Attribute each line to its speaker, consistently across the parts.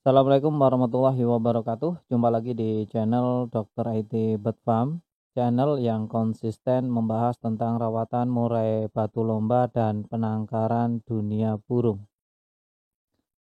Speaker 1: Assalamualaikum warahmatullahi wabarakatuh. Jumpa lagi di channel Dr. IT Bird Farm, channel yang konsisten membahas tentang rawatan murai batu lomba dan penangkaran dunia burung.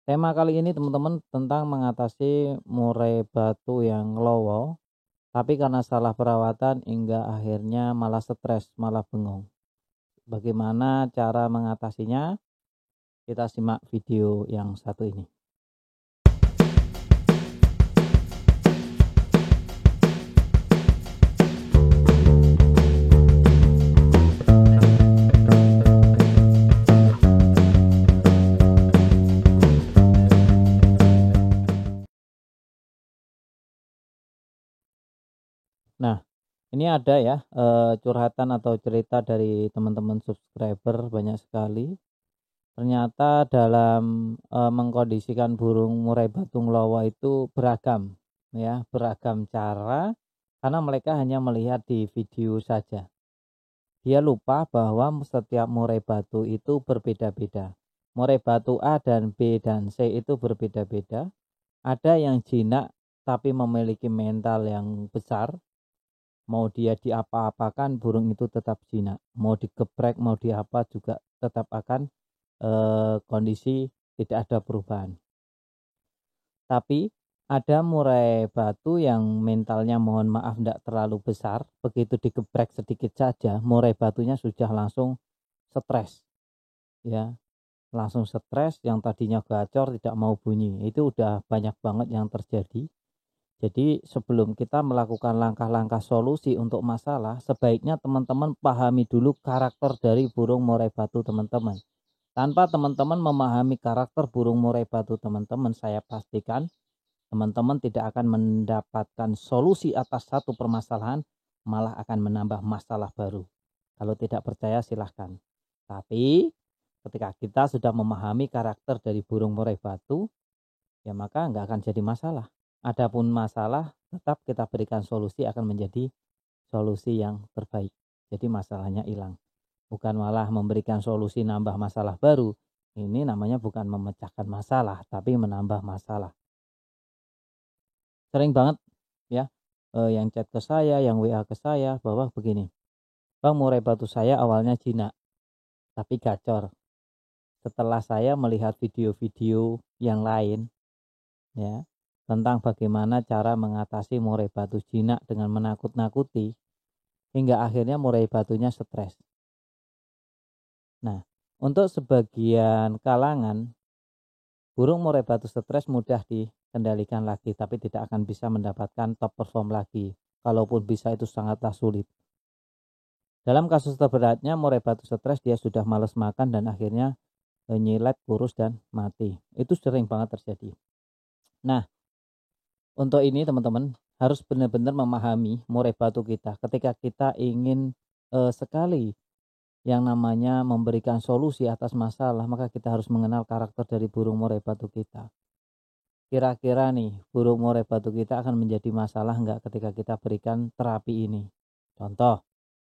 Speaker 1: Tema kali ini teman-teman tentang mengatasi murai batu yang lowo, tapi karena salah perawatan hingga akhirnya malah stres, malah bengong. Bagaimana cara mengatasinya? Kita simak video yang satu ini. Nah, ini ada ya curhatan atau cerita dari teman-teman subscriber banyak sekali. Ternyata dalam mengkondisikan burung murai batu lawa itu beragam ya, beragam cara karena mereka hanya melihat di video saja. Dia lupa bahwa setiap murai batu itu berbeda-beda. Murai batu A dan B dan C itu berbeda-beda. Ada yang jinak tapi memiliki mental yang besar. Mau dia diapa-apakan burung itu tetap jinak, mau digeprek mau diapa juga tetap akan kondisi tidak ada perubahan. Tapi ada murai batu yang mentalnya mohon maaf tidak terlalu besar, begitu digeprek sedikit saja murai batunya sudah langsung stres ya, langsung stres, yang tadinya gacor tidak mau bunyi. Itu udah banyak banget yang terjadi. Jadi sebelum kita melakukan langkah-langkah solusi untuk masalah, sebaiknya teman-teman pahami dulu karakter dari burung murai batu teman-teman. Tanpa teman-teman memahami karakter burung murai batu teman-teman, saya pastikan teman-teman tidak akan mendapatkan solusi atas satu permasalahan, malah akan menambah masalah baru. Kalau tidak percaya silahkan. Tapi ketika kita sudah memahami karakter dari burung murai batu, ya maka nggak akan jadi masalah. Adapun masalah tetap kita berikan solusi akan menjadi solusi yang terbaik. Jadi masalahnya hilang. Bukan malah memberikan solusi nambah masalah baru. Ini namanya bukan memecahkan masalah, tapi menambah masalah. Sering banget ya yang chat ke saya, yang WA ke saya bahwa begini, Bang, murai batu saya awalnya jinak, tapi gacor. Setelah saya melihat video-video yang lain, ya, tentang bagaimana cara mengatasi murai batu jinak dengan menakut-nakuti hingga akhirnya murai batunya stres. Nah, untuk sebagian kalangan burung murai batu stres mudah dikendalikan lagi, tapi tidak akan bisa mendapatkan top perform lagi. Kalaupun bisa itu sangatlah sulit. Dalam kasus terberatnya murai batu stres, dia sudah males makan dan akhirnya nyilet, kurus dan mati. Itu sering banget terjadi. Nah, untuk ini teman-teman harus benar-benar memahami murai batu kita. Ketika kita ingin sekali yang namanya memberikan solusi atas masalah, maka kita harus mengenal karakter dari burung murai batu kita. Kira-kira nih burung murai batu kita akan menjadi masalah enggak ketika kita berikan terapi ini. Contoh,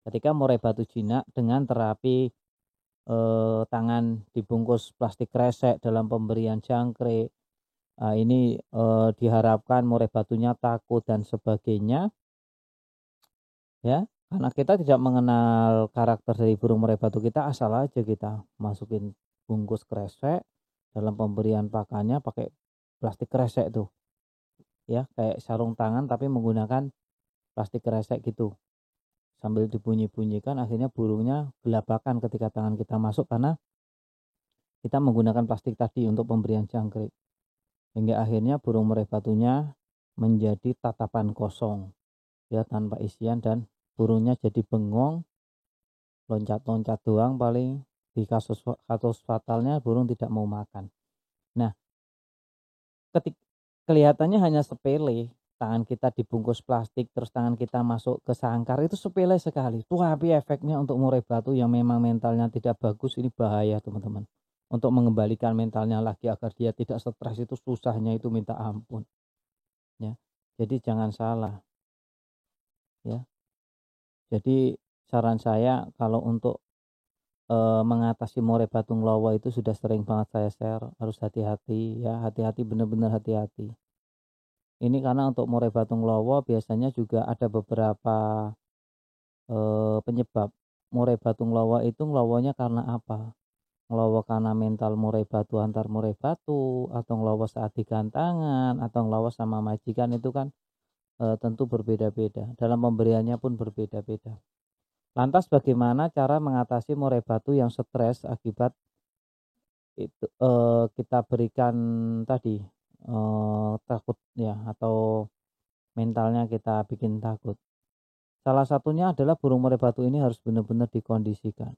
Speaker 1: ketika murai batu jinak dengan terapi tangan dibungkus plastik kresek dalam pemberian jangkrik, ini diharapkan murai batunya takut dan sebagainya ya, karena kita tidak mengenal karakter dari burung murai batu kita, asal aja kita masukin bungkus kresek dalam pemberian pakannya pakai plastik kresek tuh ya, kayak sarung tangan tapi menggunakan plastik kresek gitu, sambil dibunyi-bunyikan akhirnya burungnya gelabakan ketika tangan kita masuk karena kita menggunakan plastik tadi untuk pemberian jangkrik, hingga akhirnya burung murai batunya menjadi tatapan kosong ya, tanpa isian, dan burungnya jadi bengong, loncat-loncat doang, paling di kasus fatalnya burung tidak mau makan. Nah, kelihatannya hanya sepele, tangan kita dibungkus plastik terus tangan kita masuk ke sangkar, itu sepele sekali. Tapi efeknya untuk murai batu yang memang mentalnya tidak bagus ini bahaya teman-teman. Untuk mengembalikan mentalnya lagi agar dia tidak stres itu susahnya itu minta ampun ya. Jadi jangan salah ya. Jadi saran saya kalau untuk mengatasi murai batu nglowo itu sudah sering banget saya share, harus hati-hati ya, hati-hati, bener-bener hati-hati. Ini karena untuk murai batu nglowo biasanya juga ada beberapa, penyebab. Murai batu nglowo itu nglowonya karena apa? Nglowo karena mental murai batu antar murai batu, atau nglowo saat digantangan, atau nglowo sama majikan itu kan, tentu berbeda-beda, dalam pemberiannya pun berbeda-beda. Lantas bagaimana cara mengatasi murai batu yang stres akibat itu, kita berikan tadi, takut ya, atau mentalnya kita bikin takut. Salah satunya adalah burung murai batu ini harus benar-benar dikondisikan.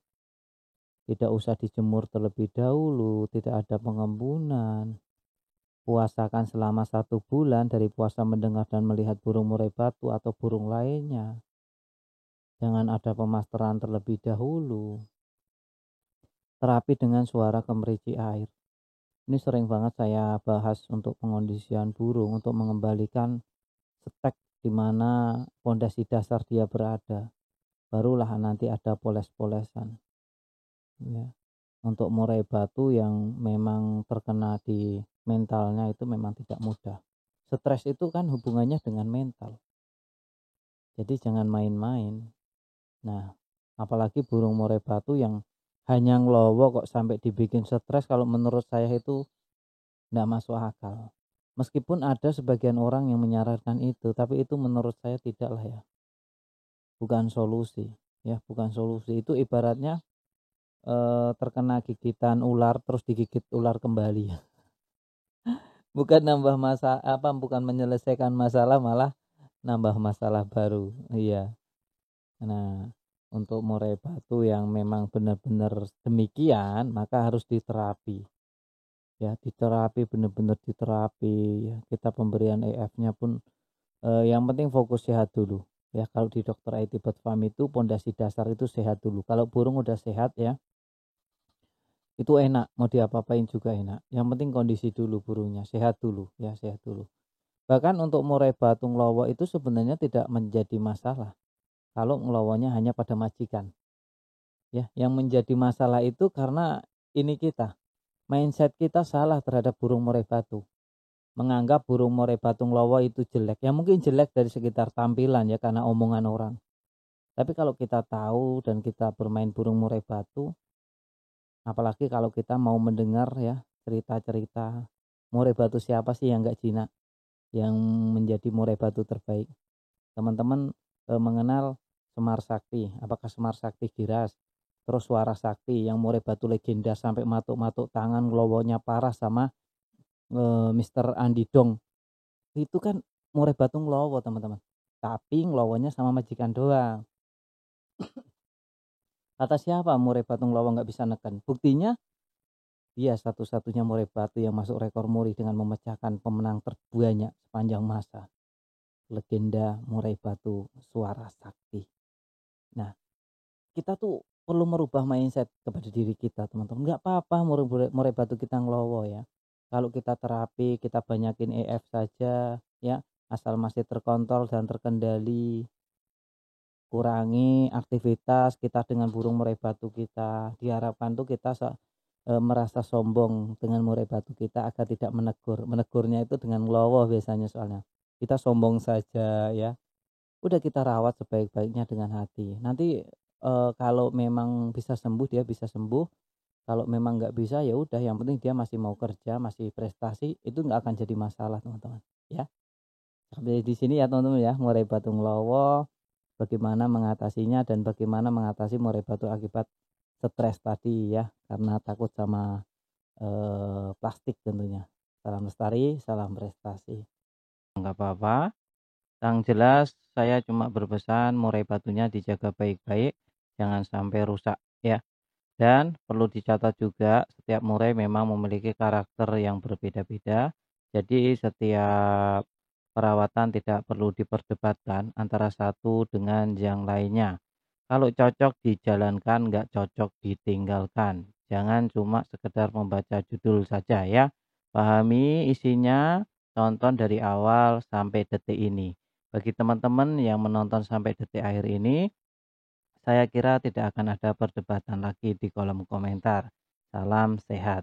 Speaker 1: Tidak usah dijemur terlebih dahulu, tidak ada pengembunan. Puasakan selama 1 bulan dari puasa mendengar dan melihat burung murai batu atau burung lainnya. Jangan ada pemasteran terlebih dahulu. Terapi dengan suara kemericik air. Ini sering banget saya bahas untuk pengondisian burung, untuk mengembalikan stek di mana pondasi dasar dia berada. Barulah nanti ada poles-polesan. Ya. Untuk murai batu yang memang terkena di mentalnya itu memang tidak mudah. Stres itu kan hubungannya dengan mental. Jadi jangan main-main. Nah, apalagi burung murai batu yang hanya nglowo kok sampai dibikin stres, kalau menurut saya itu tidak masuk akal. Meskipun ada sebagian orang yang menyarankan itu, tapi itu menurut saya tidaklah ya. Bukan solusi, ya, bukan solusi. Itu ibaratnya terkena gigitan ular terus digigit ular kembali. Bukan nambah bukan menyelesaikan masalah, malah nambah masalah baru. Iya. Nah, untuk murai batu yang memang benar-benar demikian, maka harus diterapi. Ya, diterapi, benar-benar diterapi ya. Kita pemberian EF-nya pun yang penting fokus sehat dulu. Ya, kalau di Dokter IT Bird Farm itu pondasi dasar itu sehat dulu. Kalau burung udah sehat ya, itu enak, mau diapa-apain juga enak. Yang penting kondisi dulu burungnya, sehat dulu ya, sehat dulu. Bahkan untuk murai batu nglowo itu sebenarnya tidak menjadi masalah kalau ngelowonya hanya pada majikan. Ya, yang menjadi masalah itu karena ini mindset kita salah terhadap burung murai batu. Menganggap burung murai batu nglowo itu jelek. Ya mungkin jelek dari sekitar tampilan ya, karena omongan orang. Tapi kalau kita tahu dan kita bermain burung murai batu, apalagi kalau kita mau mendengar ya cerita-cerita murai batu siapa sih yang enggak jinak, yang menjadi murai batu terbaik. Teman-teman mengenal Semar Sakti, apakah Semar Sakti Giras, terus Suara Sakti yang murai batu legenda sampai matuk-matuk tangan, nglowonya parah, sama Mr. Andi Dong. Itu kan murai batu nglowo teman-teman, tapi nglowonya sama majikan doang. Kata siapa murai batu nglowo nggak bisa neken? Buktinya dia satu-satunya murai batu yang masuk rekor muri dengan memecahkan pemenang terbanyak sepanjang masa. Legenda murai batu Suara Sakti. Nah, kita tuh perlu merubah mindset kepada diri kita teman-teman. Nggak apa-apa murai batu kita nglowo ya. Kalau kita terapi, kita banyakin EF saja ya, asal masih terkontrol dan terkendali. Kurangi aktivitas kita dengan burung murai batu kita. Diharapkan tuh kita merasa sombong dengan murai batu kita agar tidak menegur. Menegurnya itu dengan nglowo biasanya, soalnya kita sombong saja ya. Udah kita rawat sebaik-baiknya dengan hati. Nanti kalau memang bisa sembuh, dia bisa sembuh. Kalau memang nggak bisa, ya udah, yang penting dia masih mau kerja, masih prestasi, itu nggak akan jadi masalah teman-teman ya. Sampai di sini ya teman-teman ya, murai batu nglowo, bagaimana mengatasinya dan bagaimana mengatasi murai batu akibat stres tadi ya, karena takut sama plastik tentunya. Salam lestari, salam prestasi. Nggak apa-apa. Yang jelas saya cuma berpesan murai batunya dijaga baik-baik, jangan sampai rusak ya. Dan perlu dicatat juga, setiap murai memang memiliki karakter yang berbeda-beda. Jadi setiap perawatan tidak perlu diperdebatkan antara satu dengan yang lainnya. Kalau cocok dijalankan, nggak cocok ditinggalkan. Jangan cuma sekedar membaca judul saja ya. Pahami isinya, tonton dari awal sampai detik ini. Bagi teman-teman yang menonton sampai detik akhir ini, saya kira tidak akan ada perdebatan lagi di kolom komentar. Salam sehat.